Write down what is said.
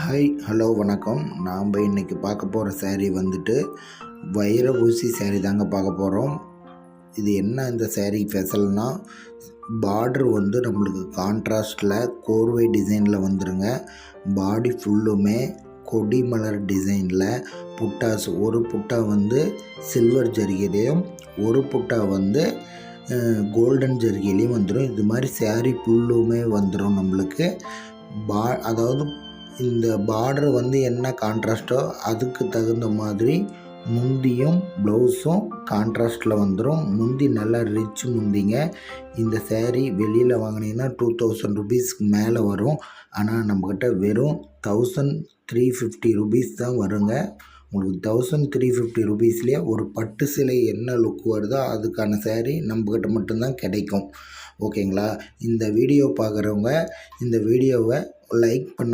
Hi hello வணக்கம். நாம் இன்றைக்கி பார்க்க போகிற சேரீ வந்துட்டு வைர ஊசி சேரீ தாங்க பார்க்க போகிறோம். இது என்ன இந்த சேரீ ஸ்பெஷல்னால், பார்டர் வந்து நம்மளுக்கு கான்ட்ராஸ்டில் கோர்வை டிசைனில் வந்துருங்க. பாடி ஃபுல்லுமே கொடி மலர் டிசைனில் புட்டாஸ், ஒரு புட்டா வந்து சில்வர் ஜரிகையிலையும் ஒரு புட்டா வந்து கோல்டன் ஜரிகையிலையும் வந்துடும். இது மாதிரி சேரீ ஃபுல்லுமே வந்துடும் நம்மளுக்கு. அதாவது இந்த பார்டர் வந்து என்ன கான்ட்ராஸ்ட்டோ அதுக்கு தகுந்த மாதிரி முந்தியும் ப்ளவுஸும் கான்ட்ராஸ்ட்டில் வந்துடும். முந்தி நல்லா ரிச் முந்திங்க. இந்த சேரீ வெளியில் வாங்கினீங்கன்னா 2000 ருபீஸ்க்கு மேலே வரும். ஆனால் நம்மக்கிட்ட வெறும் 1350 ருபீஸ் தான் வருங்க. உங்களுக்கு 1350 ருபீஸ்லேயே ஒரு பட்டு சிலை என்ன லுக் வருதோ அதுக்கான சேரீ நம்மக்கிட்ட மட்டும்தான் கிடைக்கும். ஓகேங்களா? இந்த வீடியோ பார்க்குறவங்க இந்த வீடியோவை லைக் பண்ண